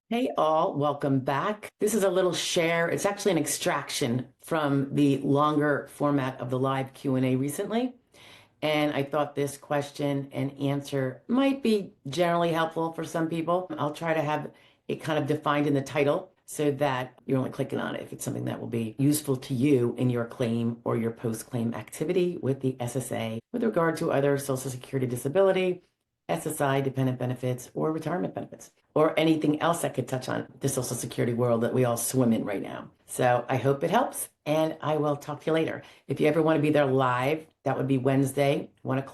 Hey all, welcome back. This is a little share. It's actually an extraction from the longer format of the live Q&A recently. And I thought this question and answer might be generally helpful for some people. I'll try to have it kind of defined in the title so that you're only clicking on it if it's something that will be useful to you in your claim or your post-claim activity with the SSA with regard to other Social Security disability, SSI, dependent benefits, or retirement benefits, or anything else that could touch on the Social Security world that we all swim in right now. So I hope it helps, and I will talk to you later. If you ever want to be there live, that would be Wednesday, 1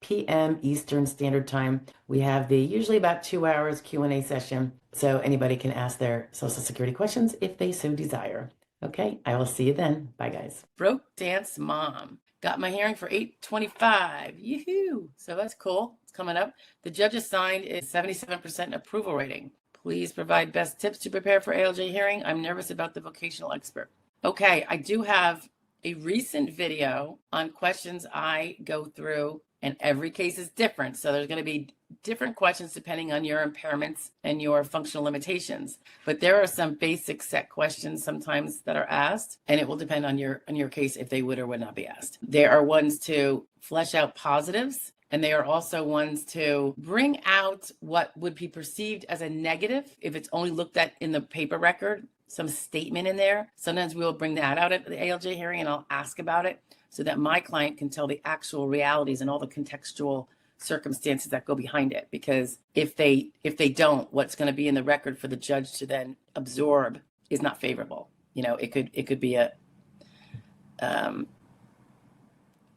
p.m. Eastern Standard Time. We have the usually about 2 hours Q&A session, so anybody can ask their Social Security questions if they so desire. Okay, I will see you then. Bye, guys. Broke Dance Mom. Got my hearing for 8/25. Yoo-hoo! So that's cool. It's coming up. The judge assigned a 77% approval rating. Please provide best tips to prepare for ALJ hearing. I'm nervous about the vocational expert. Okay, I do have a recent video on questions I go through, and every case is different. So there's going to be different questions depending on your impairments and your functional limitations. But there are some basic set questions sometimes that are asked, and it will depend on your case if they would or would not be asked. There are ones to flesh out positives, and they are also ones to bring out what would be perceived as a negative if it's only looked at in the paper record, some statement in there. Sometimes we'll bring that out at the ALJ hearing and I'll ask about it so that my client can tell the actual realities and all the contextual circumstances that go behind it. Because if they don't, what's going to be in the record for the judge to then absorb is not favorable. You know, it could be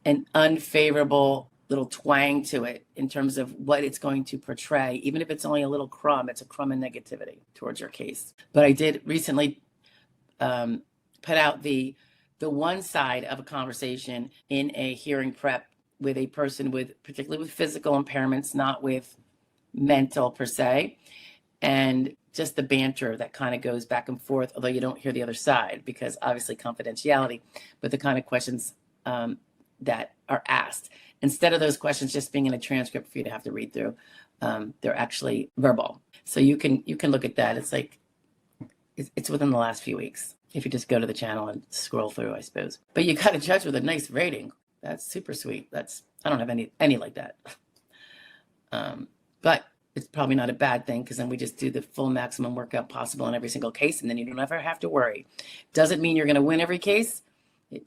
an unfavorable little twang to it in terms of what it's going to portray. Even if it's only a little crumb, it's a crumb in negativity towards your case. But I did recently put out the one side of a conversation in a hearing prep with a person with, particularly with physical impairments, not with mental per se, and just the banter that kind of goes back and forth, although you don't hear the other side because obviously confidentiality, but the kind of questions that are asked. Instead of those questions just being in a transcript for you to have to read through, they're actually verbal. So you can look at that. It's like, it's within the last few weeks. If you just go to the channel and scroll through, I suppose. But you got a judge with a nice rating. That's super sweet. I don't have any like that. But it's probably not a bad thing because then we just do the full maximum workout possible in every single case, and then you don't ever have to worry. Doesn't mean you're going to win every case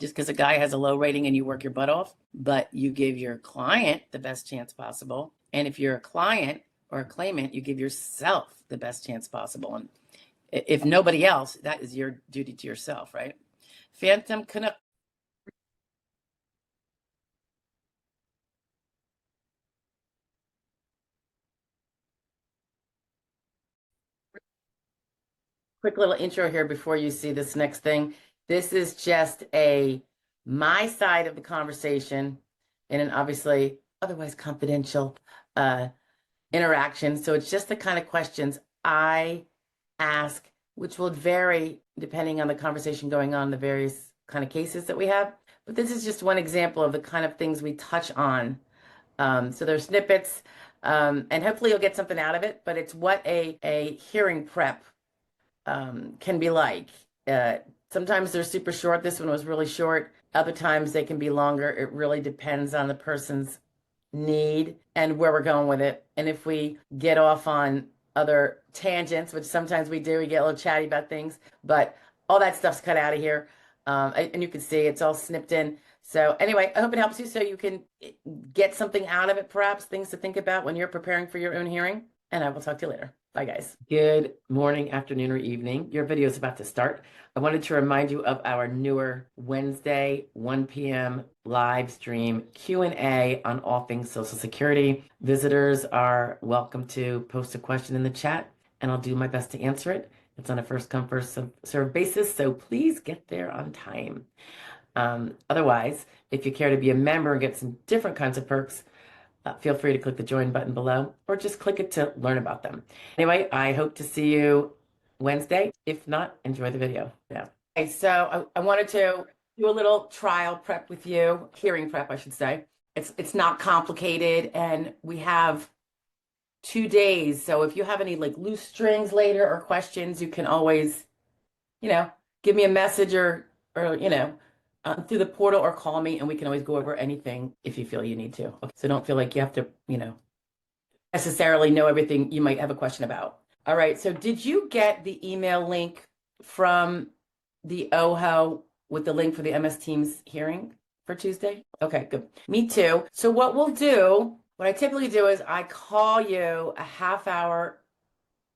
just because a guy has a low rating and you work your butt off, but you give your client the best chance possible. And if you're a client or a claimant, you give yourself the best chance possible. And if nobody else, that is your duty to yourself, right? Phantom Canuck. Quick little intro here before you see this next thing. This is just my side of the conversation in an obviously otherwise confidential interaction. So it's just the kind of questions I ask, which will vary depending on the conversation going on, the various kind of cases that we have. But this is just one example of the kind of things we touch on. So there's snippets, and hopefully you'll get something out of it, but it's what a hearing prep can be like. Sometimes they're super short. This one was really short. Other times they can be longer. It really depends on the person's need and where we're going with it. And if we get off on other tangents, which sometimes we do, we get a little chatty about things, but all that stuff's cut out of here. And you can see it's all snipped in. So anyway, I hope it helps you so you can get something out of it, perhaps things to think about when you're preparing for your own hearing. And I will talk to you later. Bye, guys. Good morning, afternoon, or evening. Your video is about to start. I wanted to remind you of our newer Wednesday, 1 p.m. live stream Q&A on all things Social Security. Visitors are welcome to post a question in the chat, and I'll do my best to answer it. It's on a first-come, first-served basis, so please get there on time. Otherwise, if you care to be a member and get some different kinds of perks, feel free to click the join button below or just click it to learn about them. Anyway, I hope to see you Wednesday. If not, enjoy the video. Yeah. Okay, so I wanted to do a little trial prep with you, hearing prep, I should say. It's not complicated, and we have 2 days. So if you have any like loose strings later or questions, you can always, you know, give me a message or through the portal or call me and we can always go over anything if you feel you need to. Okay. So don't feel like you have to, necessarily know everything you might have a question about. All right. So did you get the email link from the OHO with the link for the MS Teams hearing for Tuesday? Okay, good. Me too. So what I typically do is I call you a half hour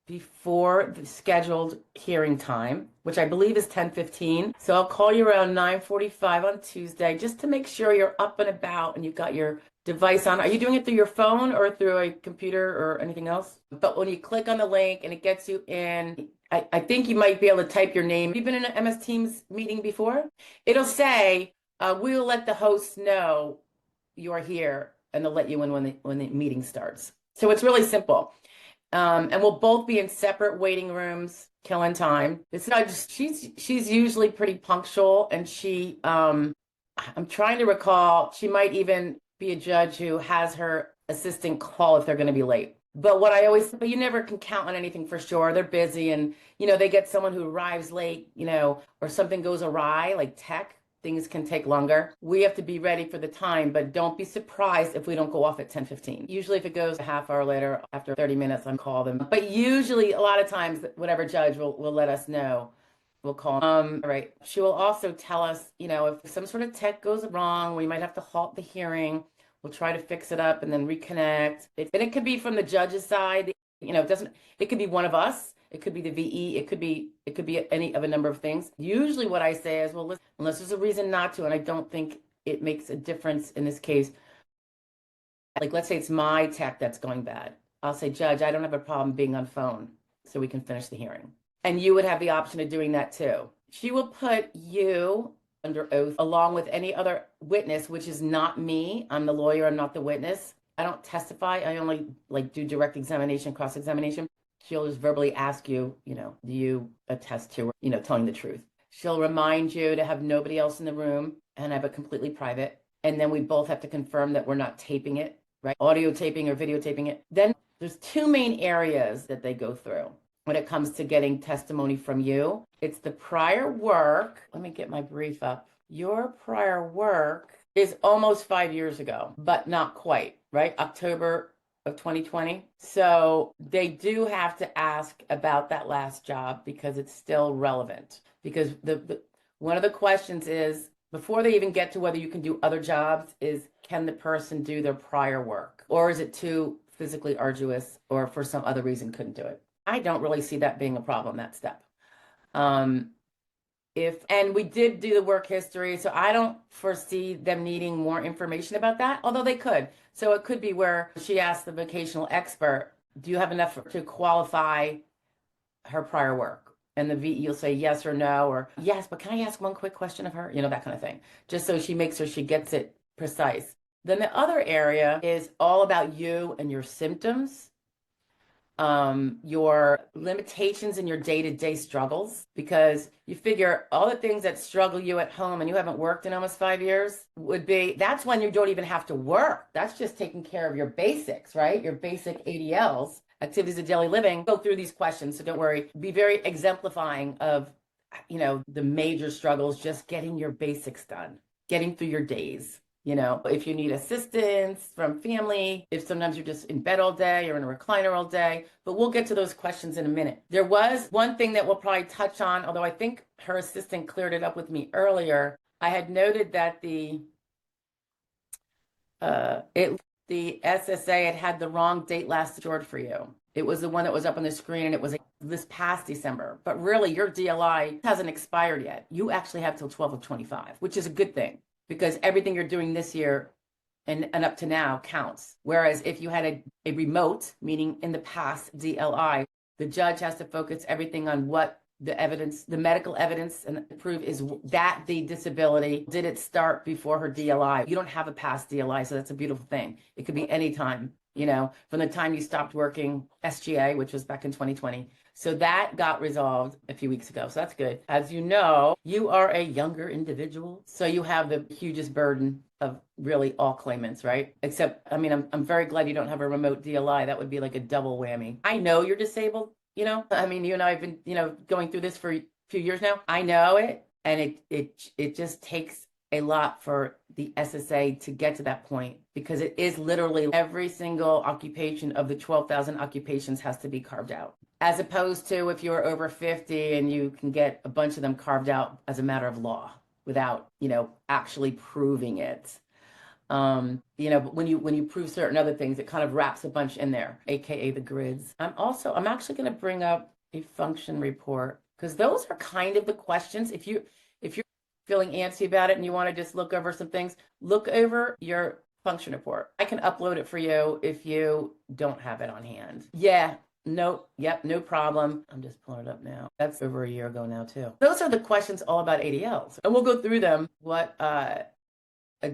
before the scheduled hearing time, which I believe is 10:15. So I'll call you around 9:45 on Tuesday just to make sure you're up and about and you've got your device on. Are you doing it through your phone or through a computer or anything else? But when you click on the link and it gets you in, I think you might be able to type your name. Have you been in an MS Teams meeting before? It'll say, we will let the hosts know you're here and they'll let you in when the meeting starts. So it's really simple. And we'll both be in separate waiting rooms, killing time. She's usually pretty punctual, and I'm trying to recall, she might even be a judge who has her assistant call if they're going to be late. But you never can count on anything for sure. They're busy, and they get someone who arrives late, or something goes awry, like tech. Things can take longer. We have to be ready for the time, but don't be surprised if we don't go off at 10:15. Usually if it goes a half hour later, after 30 minutes, I'll call them. But usually a lot of times, whatever judge will let us know. We'll call them. All right. She will also tell us, if some sort of tech goes wrong, we might have to halt the hearing. We'll try to fix it up and then reconnect. And it could be from the judge's side. It could be one of us. It could be the VE. It could be any of a number of things. Usually what I say is, well, listen, unless there's a reason not to, and I don't think it makes a difference in this case. Like, let's say it's my tech that's going bad. I'll say, Judge, I don't have a problem being on phone, so we can finish the hearing. And you would have the option of doing that too. She will put you under oath along with any other witness, which is not me. I'm the lawyer. I'm not the witness. I don't testify. I only do direct examination, cross-examination. She'll just verbally ask you, do you attest to, telling the truth? She'll remind you to have nobody else in the room and have it completely private. And then we both have to confirm that we're not taping it, right? Audio taping or videotaping it. Then there's two main areas that they go through when it comes to getting testimony from you. It's the prior work. Let me get my brief up. Your prior work is almost 5 years ago, but not quite, right? October of 2020. So they do have to ask about that last job because it's still relevant. Because one of the questions is, before they even get to whether you can do other jobs, is can the person do their prior work? Or is it too physically arduous or for some other reason couldn't do it? I don't really see that being a problem, that step. And we did do the work history, so I don't foresee them needing more information about that, although they could. So it could be where she asked the vocational expert, do you have enough to qualify her prior work? And the VE will say yes or no, or yes, but can I ask one quick question of her? That kind of thing, just so she makes sure she gets it precise. Then the other area is all about you and your symptoms. Your limitations in your day-to-day struggles, because you figure all the things that struggle you at home and you haven't worked in almost 5 years that's when you don't even have to work. That's just taking care of your basics, right? Your basic ADLs, activities of daily living. Go through these questions, so don't worry. Be very exemplifying of, the major struggles, just getting your basics done, getting through your days. If you need assistance from family, if sometimes you're just in bed all day or in a recliner all day, but we'll get to those questions in a minute. There was one thing that we'll probably touch on, although I think her assistant cleared it up with me earlier. I had noted that the SSA had the wrong date last stored for you. It was the one that was up on the screen, and it was this past December. But really, your DLI hasn't expired yet. You actually have till 12/25, which is a good thing, because everything you're doing this year and up to now counts. Whereas if you had a remote, meaning in the past DLI, the judge has to focus everything on what the evidence, the medical evidence, and prove is that the disability, did it start before her DLI? You don't have a past DLI, so that's a beautiful thing. It could be any time, from the time you stopped working SGA, which was back in 2020. So that got resolved a few weeks ago. So that's good. As you know, you are a younger individual. So you have the hugest burden of really all claimants, right? Except, I mean, I'm very glad you don't have a remote DLI. That would be like a double whammy. I know you're disabled, you know? I mean, you and I have been, going through this for a few years now. I know it. And it just takes a lot for the SSA to get to that point, because it is literally every single occupation of the 12,000 occupations has to be carved out. As opposed to if you're over 50 and you can get a bunch of them carved out as a matter of law without, actually proving it. But when you prove certain other things, it kind of wraps a bunch in there, AKA the grids. I'm actually going to bring up a function report, because those are kind of the questions. If you're feeling antsy about it and you want to just look over some things, look over your function report. I can upload it for you if you don't have it on hand. Yeah. No, yep, no problem. I'm just pulling it up now. That's over a year ago now, too. Those are the questions all about ADLs. And we'll go through them, what a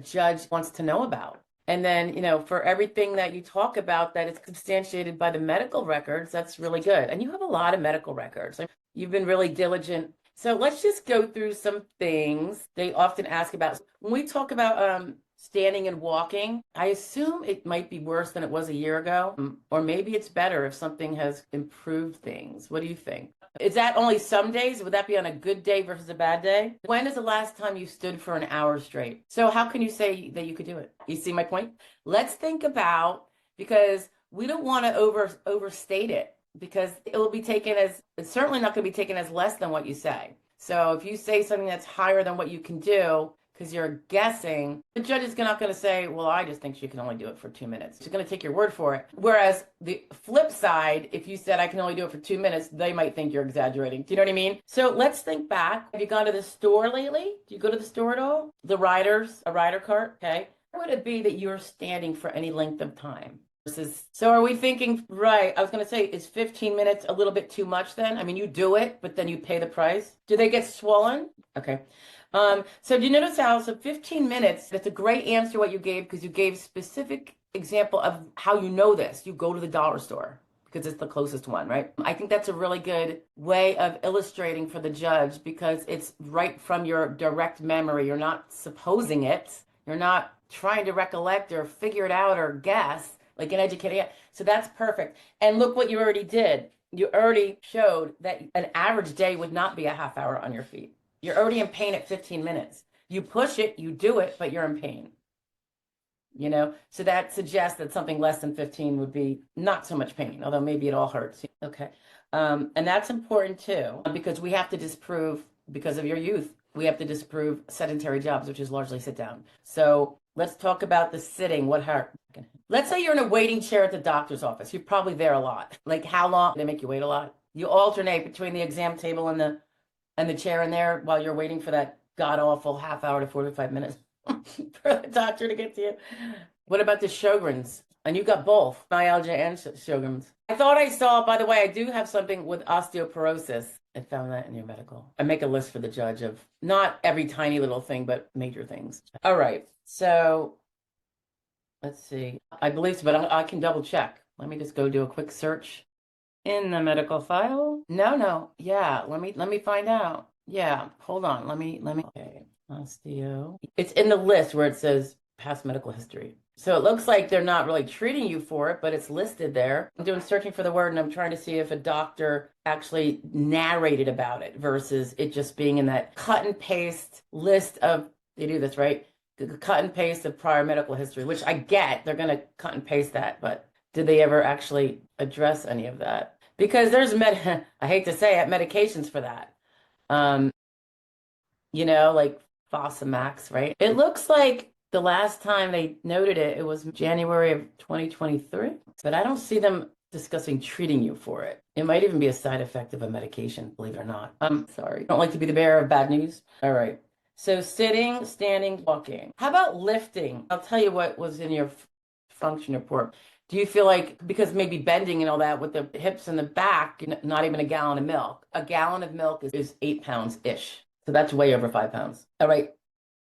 judge wants to know about. And then, for everything that you talk about that is substantiated by the medical records, that's really good. And you have a lot of medical records. You've been really diligent. So let's just go through some things they often ask about. When we talk about standing and walking, I assume it might be worse than it was a year ago, or maybe it's better if something has improved things. What do you think? Is that only some days? Would that be on a good day versus a bad day? When is the last time you stood for an hour straight? So how can you say that you could do it? You see my point? Let's think about, because we don't want to overstate it, because it will be taken as, it's certainly not going to be taken as less than what you say. So if you say something that's higher than what you can do, because you're guessing, the judge is not going to say, well, I just think she can only do it for 2 minutes. She's going to take your word for it. Whereas the flip side, if you said I can only do it for 2 minutes, they might think you're exaggerating. Do you know what I mean? So let's think back. Have you gone to the store lately? Do you go to the store at all? A rider cart, okay? Would it be that you're standing for any length of time? So are we thinking, right, I was going to say, is 15 minutes a little bit too much then? I mean, you do it, but then you pay the price. Do they get swollen? Okay. So do you notice how, 15 minutes, that's a great answer what you gave, because you gave specific example of how you know this. You go to the dollar store because it's the closest one, right? I think that's a really good way of illustrating for the judge, because it's right from your direct memory. You're not supposing it. You're not trying to recollect or figure it out or guess like an educator. So that's perfect. And look what you already did. You already showed that an average day would not be a half hour on your feet. You're already in pain at 15 minutes. You push it, you do it, but you're in pain. So that suggests that something less than 15 would be not so much pain, although maybe it all hurts. Okay. And that's important too, because we have to disprove, because of your youth, we have to disprove sedentary jobs, which is largely sit down. So let's talk about the sitting. Let's say you're in a waiting chair at the doctor's office. You're probably there a lot. Like how long? They make you wait a lot. You alternate between the exam table and the chair in there while you're waiting for that god-awful half hour to 45 minutes for the doctor to get to you. What about the Sjogren's? And you got both, ALJ and Sjogren's. I thought I saw, by the way, I do have something with osteoporosis. I found that in your medical. I make a list for the judge of not every tiny little thing, but major things. All right. So let's see. I believe so, but I can double check. Let me just go do a quick search in the medical file. No. Yeah, let me find out. Yeah, hold on. Let me. Okay, osteo. It's in the list where it says past medical history. So it looks like they're not really treating you for it, but it's listed there. I'm doing searching for the word, and I'm trying to see if a doctor actually narrated about it versus it just being in that cut and paste list of, they do this, right? The cut and paste of prior medical history, which I get. They're going to cut and paste that, but did they ever actually address any of that? Because there's I hate to say it, medications for that. Like Fosamax, right? It looks like the last time they noted it, it was January of 2023, but I don't see them discussing treating you for it. It might even be a side effect of a medication, believe it or not. I'm sorry. I don't like to be the bearer of bad news. All right. So sitting, standing, walking. How about lifting? I'll tell you what was in your function report. Do you feel like, because maybe bending and all that with the hips and the back, not even a gallon of milk. A gallon of milk is 8 pounds-ish. So that's way over 5 pounds. All right,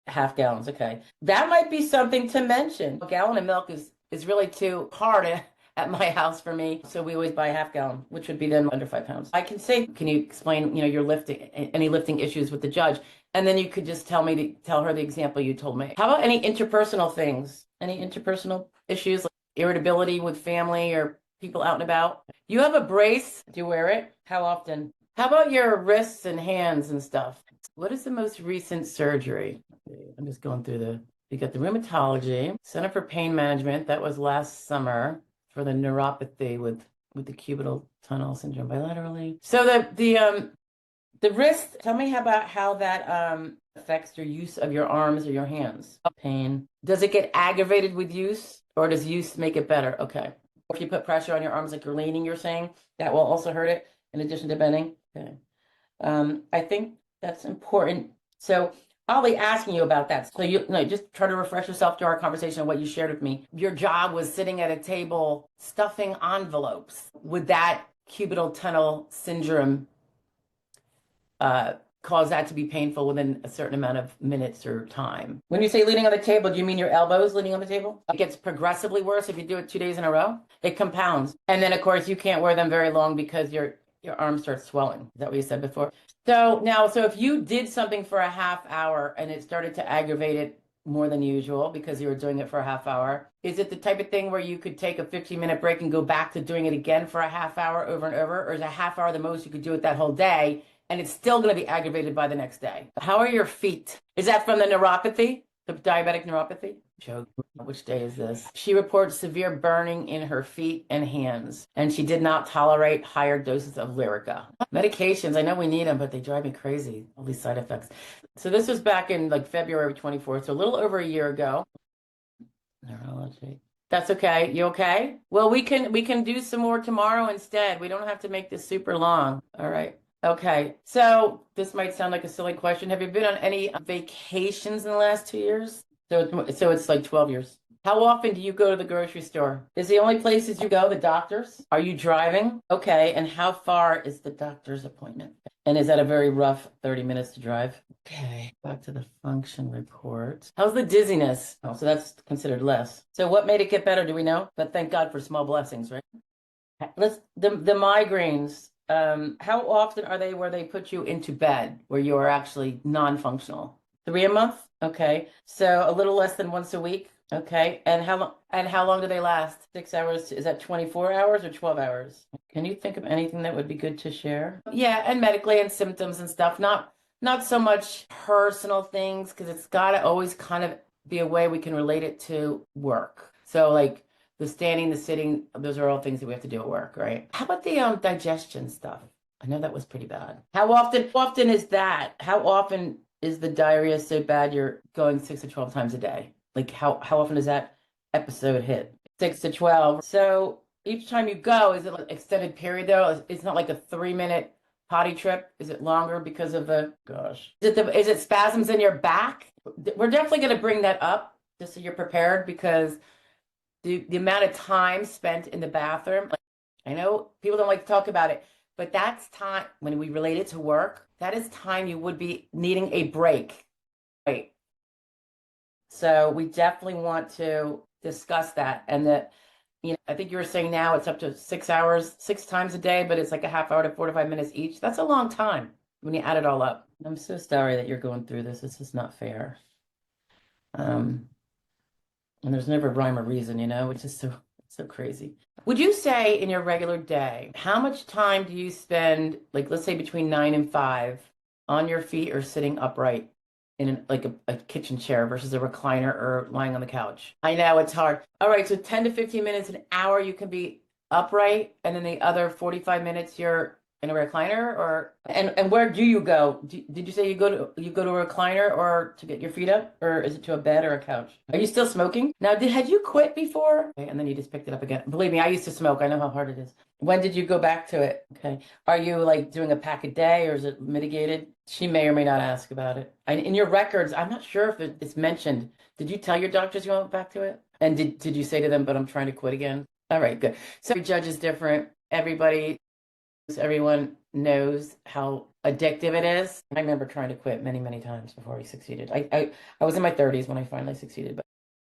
half gallons, okay. That might be something to mention. A gallon of milk is really too hard. at my house for me. So we always buy a half gallon, which would be then under 5 pounds. I can say, can you explain, your lifting, any lifting issues with the judge? And then you could just tell her the example you told me. How about any interpersonal things? Any interpersonal issues like irritability with family or people out and about? You have a brace. Do you wear it? How often? How about your wrists and hands and stuff? What is the most recent surgery? I'm just going through you got the rheumatology, Center for Pain Management. That was last summer for the neuropathy with the cubital tunnel syndrome bilaterally. So the wrist, tell me about how that affects your use of your arms or your hands. Pain. Does it get aggravated with use or does use make it better? Okay. If you put pressure on your arms like you're leaning, you're saying, that will also hurt it in addition to bending? Okay. I think that's important. So I'll be asking you about that. So just try to refresh yourself to our conversation of what you shared with me. Your job was sitting at a table stuffing envelopes. Would that cubital tunnel syndrome cause that to be painful within a certain amount of minutes or time? When you say leaning on the table, do you mean your elbows leaning on the table? It gets progressively worse if you do it 2 days in a row. It compounds. And then, of course, you can't wear them very long because your arm starts swelling. Is that what you said before? So if you did something for a half hour and it started to aggravate it more than usual because you were doing it for a half hour, is it the type of thing where you could take a 15-minute break and go back to doing it again for a half hour over and over? Or is a half hour the most you could do it that whole day and it's still going to be aggravated by the next day? How are your feet? Is that from the neuropathy, the diabetic neuropathy? Joke. Which day is this? She reports severe burning in her feet and hands, and she did not tolerate higher doses of Lyrica. Medications, I know we need them, but they drive me crazy, all these side effects. So this was back in like February 24th, so a little over a year ago. Neurology. That's okay. You okay? Well, we can do some more tomorrow instead. We don't have to make this super long. All right. Okay. So this might sound like a silly question. Have you been on any vacations in the last 2 years? So it's like 12 years. How often do you go to the grocery store? Is the only places you go the doctors? Are you driving? Okay. And how far is the doctor's appointment? And is that a very rough 30 minutes to drive? Okay. Back to the function report. How's the dizziness? Oh, so that's considered less. So what made it get better? Do we know? But thank God for small blessings, right? The migraines. How often are they where they put you into bed where you are actually non-functional? 3 a month? Okay. So a little less than once a week. Okay. And how long do they last? 6 hours? Is that 24 hours or 12 hours? Can you think of anything that would be good to share? Yeah, and medically and symptoms and stuff. Not so much personal things, because it's gotta always kind of be a way we can relate it to work. So like the standing, the sitting, those are all things that we have to do at work, right? How about the digestion stuff? I know that was pretty bad. How often is that? How often is the diarrhea so bad you're going 6 to 12 times a day? Like how often does that episode hit? 6 to 12. So each time you go, is it an extended period though? It's not like a 3-minute potty trip. Is it longer because of is it spasms in your back? We're definitely going to bring that up just so you're prepared, because the amount of time spent in the bathroom, like, I know people don't like to talk about it, but that's time when we relate it to work. That is time you would be needing a break, right? So we definitely want to discuss that. And that, I think you were saying now it's up to 6 hours, 6 times a day, but it's like a half hour to 45 minutes each. That's a long time when you add it all up. I'm so sorry that you're going through this. This is not fair. And there's never rhyme or reason, it's just so crazy. Would you say in your regular day, how much time do you spend, like, let's say between 9 and 5, on your feet or sitting upright in a kitchen chair versus a recliner or lying on the couch? I know it's hard. All right, so 10 to 15 minutes, an hour, you can be upright, and then the other 45 minutes you're in a recliner, and where do you go? Did you say you go to a recliner or to get your feet up, or is it to a bed or a couch? Are you still smoking? Now, had you quit before? Okay, and then you just picked it up again. Believe me, I used to smoke. I know how hard it is. When did you go back to it? Okay. Are you like doing a pack a day, or is it mitigated? She may or may not ask about it. In your records, I'm not sure if it's mentioned. Did you tell your doctors you went back to it? And did you say to them, but I'm trying to quit again? All right, good. So every judge is different. Everyone knows how addictive it is. I remember trying to quit many, many times before I succeeded. I was in my 30s when I finally succeeded, but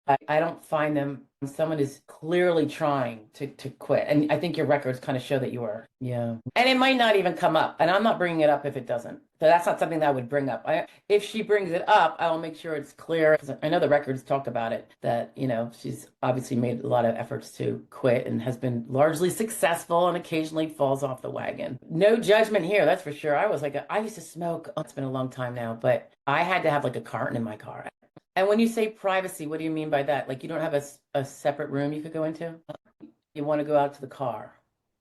I don't find them when someone is clearly trying to quit. And I think your records kind of show that you are. Yeah. And it might not even come up. And I'm not bringing it up if it doesn't. So that's not something that I would bring up. If she brings it up, I will make sure it's clear. 'Cause I know the records talk about it, that, she's obviously made a lot of efforts to quit and has been largely successful and occasionally falls off the wagon. No judgment here, that's for sure. I was like, I used to smoke. Oh, it's been a long time now, but I had to have like a carton in my car. And when you say privacy, what do you mean by that? Like you don't have a separate room you could go into? You want to go out to the car,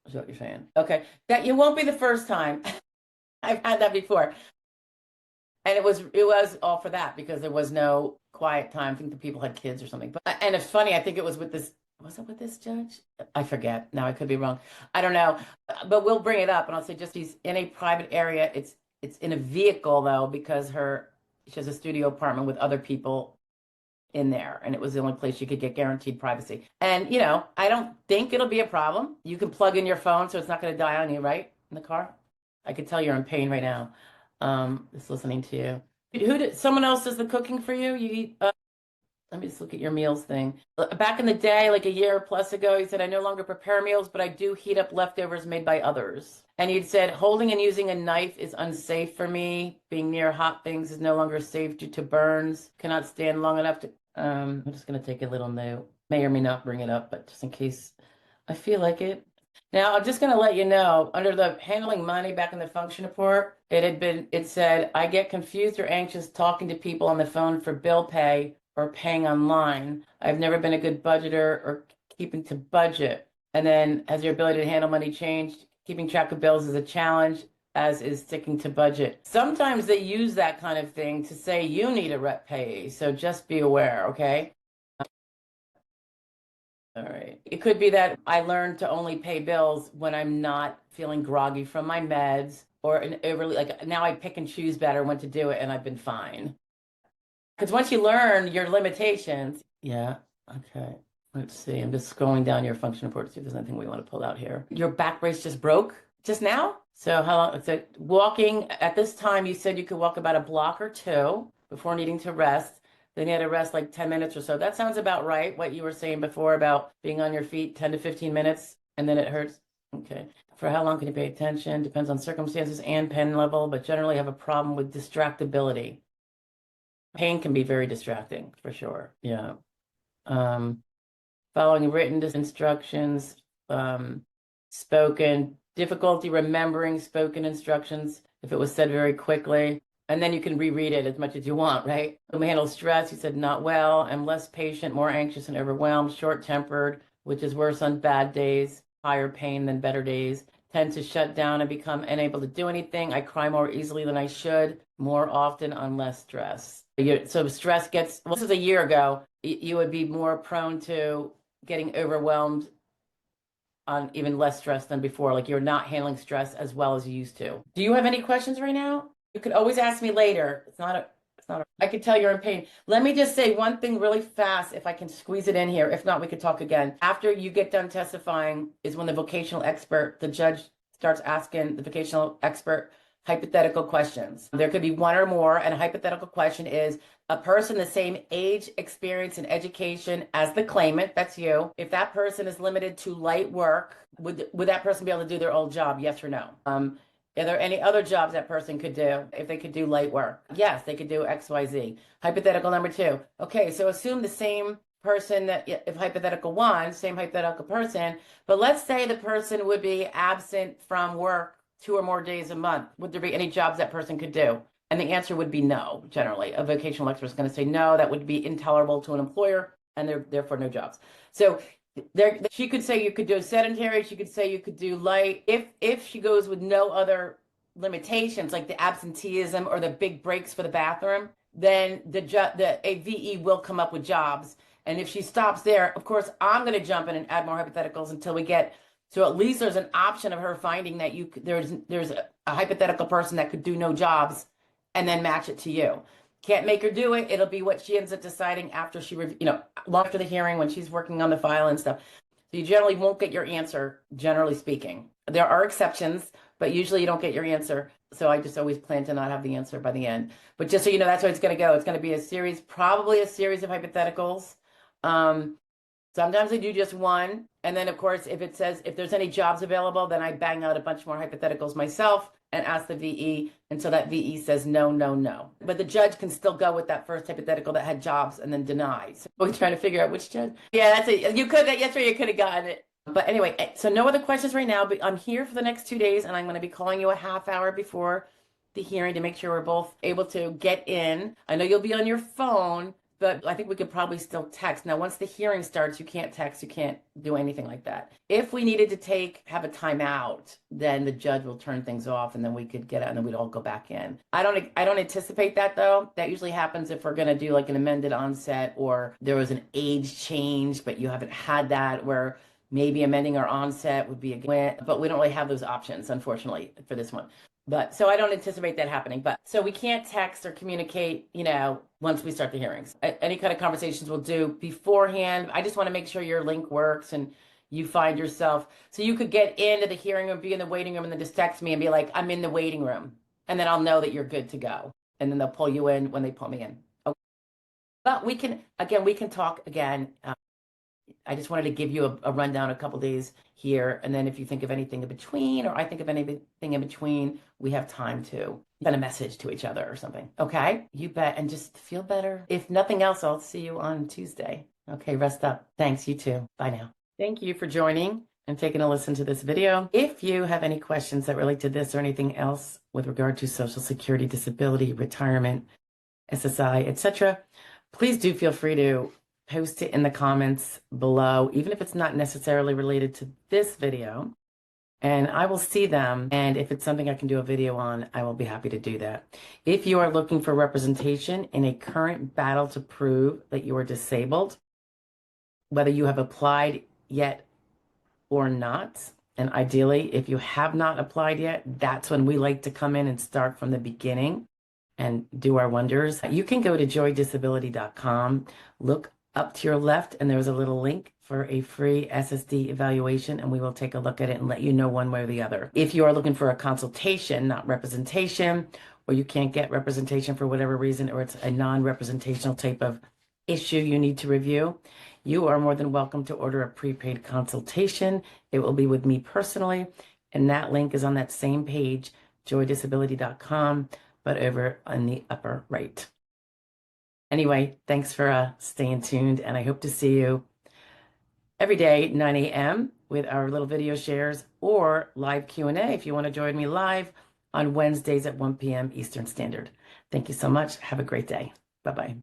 is what you're saying. Okay. That you won't be the first time. I've had that before. And it was all for that because there was no quiet time. I think the people had kids or something. And it's funny, I think it was with this, was it with this judge? I forget. Now I could be wrong. I don't know. But we'll bring it up and I'll say just he's in a private area. It's in a vehicle though, because she has a studio apartment with other people in there, and it was the only place you could get guaranteed privacy. And, I don't think it'll be a problem. You can plug in your phone, so it's not going to die on you, right? In the car? I could tell you're in pain right now, just listening to you. Someone else does the cooking for you? You eat, let me just look at your meals thing. Back in the day, like a year plus ago, you said, I no longer prepare meals, but I do heat up leftovers made by others. And you'd said, holding and using a knife is unsafe for me. Being near hot things is no longer safe due to burns. Cannot stand long enough to, I'm just going to take a little note. May or may not bring it up, but just in case I feel like it. Now, I'm just going to let you know, under the handling money back in the function report, it said, I get confused or anxious talking to people on the phone for bill pay or paying online. I've never been a good budgeter or keeping to budget. And then has your ability to handle money changed? Keeping track of bills is a challenge, as is sticking to budget. Sometimes they use that kind of thing to say you need a rep payee. So just be aware, okay? All right. It could be that I learned to only pay bills when I'm not feeling groggy from my meds or an overly, like now I pick and choose better when to do it and I've been fine. Because once you learn your limitations, yeah, okay. Let's see. I'm just scrolling down your function report to see if there's anything we want to pull out here. Your back brace just broke just now? So how long? So walking at this time, you said you could walk about a block or two before needing to rest. Then you had to rest like 10 minutes or so. That sounds about right. What you were saying before about being on your feet 10 to 15 minutes and then it hurts. Okay. For how long can you pay attention? Depends on circumstances and pen level, but generally have a problem with distractibility. Pain can be very distracting for sure. Yeah. Following written instructions, spoken, difficulty remembering spoken instructions if it was said very quickly. And then you can reread it as much as you want, right? Handle stress, you said not well. I'm less patient, more anxious and overwhelmed, short-tempered, which is worse on bad days, higher pain than better days. Tend to shut down and become unable to do anything. I cry more easily than I should, more often on less stress. So stress gets, well, this is a year ago, you would be more prone to getting overwhelmed on even less stress than before. Like you're not handling stress as well as you used to. Do you have any questions right now? You could always ask me later. I could tell you're in pain. Let me just say one thing really fast, if I can squeeze it in here. If not, we could talk again. After you get done testifying is when the vocational expert, the judge starts asking the vocational expert hypothetical questions. There could be one or more, and a hypothetical question is a person the same age, experience, and education as the claimant, that's you. If that person is limited to light work, would that person be able to do their old job, yes or no? Are there any other jobs that person could do if they could do light work? Yes, they could do XYZ. Hypothetical number two. Okay, so assume the same person that, if hypothetical one, same hypothetical person, but let's say the person would be absent from work 2 or more days a month. Would there be any jobs that person could do? And the answer would be no, generally. A vocational expert is going to say no, that would be intolerable to an employer, and therefore no jobs. So she could say you could do sedentary, she could say you could do light. If she goes with no other limitations, like the absenteeism or the big breaks for the bathroom, then a VE will come up with jobs. And if she stops there, of course, I'm going to jump in and add more hypotheticals until we get, so at least there's an option of her finding that there's a hypothetical person that could do no jobs and then match it to you. Can't make her do it. It'll be what she ends up deciding after after the hearing when she's working on the file and stuff. So you generally won't get your answer, generally speaking. There are exceptions, but usually you don't get your answer. So I just always plan to not have the answer by the end. But just so you know, that's how it's going to go. It's going to be probably a series of hypotheticals. Sometimes I do just one. And then, of course, if it says if there's any jobs available, then I bang out a bunch more hypotheticals myself and ask the VE until that VE says no, no, no. But the judge can still go with that first hypothetical that had jobs and then deny. So we're trying to figure out which judge. Yeah, that's it. You could, yes, right, you could have gotten it. But anyway, so no other questions right now, but I'm here for the next 2 days and I'm going to be calling you a half hour before the hearing to make sure we're both able to get in. I know you'll be on your phone, but I think we could probably still text. Now, once the hearing starts, you can't text, you can't do anything like that. If we needed to have a timeout, then the judge will turn things off and then we could get out and then we'd all go back in. I don't anticipate that though. That usually happens if we're gonna do like an amended onset or there was an age change, but you haven't had that where maybe amending our onset would be a good, but we don't really have those options, unfortunately, for this one. But so I don't anticipate that happening. But so we can't text or communicate, once we start the hearings. Any kind of conversations we'll do beforehand. I just want to make sure your link works and you find yourself. So you could get into the hearing room, be in the waiting room, and then just text me and be like, I'm in the waiting room. And then I'll know that you're good to go. And then they'll pull you in when they pull me in. Okay. But we can talk again. I just wanted to give you a rundown a couple days here. And then if you think of anything in between, or I think of anything in between, we have time to send a message to each other or something. Okay? You bet. And just feel better. If nothing else, I'll see you on Tuesday. Okay, rest up. Thanks, you too. Bye now. Thank you for joining and taking a listen to this video. If you have any questions that relate to this or anything else with regard to Social Security, disability, retirement, SSI, etc., please do feel free to post it in the comments below, even if it's not necessarily related to this video, and I will see them. And if it's something I can do a video on, I will be happy to do that. If you are looking for representation in a current battle to prove that you are disabled, whether you have applied yet or not, and ideally, if you have not applied yet, that's when we like to come in and start from the beginning and do our wonders. You can go to joydisability.com, look up to your left, and there's a little link for a free SSD evaluation, and we will take a look at it and let you know one way or the other. If you are looking for a consultation, not representation, or you can't get representation for whatever reason, or it's a non-representational type of issue you need to review, you are more than welcome to order a prepaid consultation. It will be with me personally, and that link is on that same page, joydisability.com, but over on the upper right. Anyway, thanks for staying tuned, and I hope to see you every day, 9 a.m. with our little video shares or live Q&A if you want to join me live on Wednesdays at 1 p.m. Eastern Standard. Thank you so much. Have a great day. Bye-bye.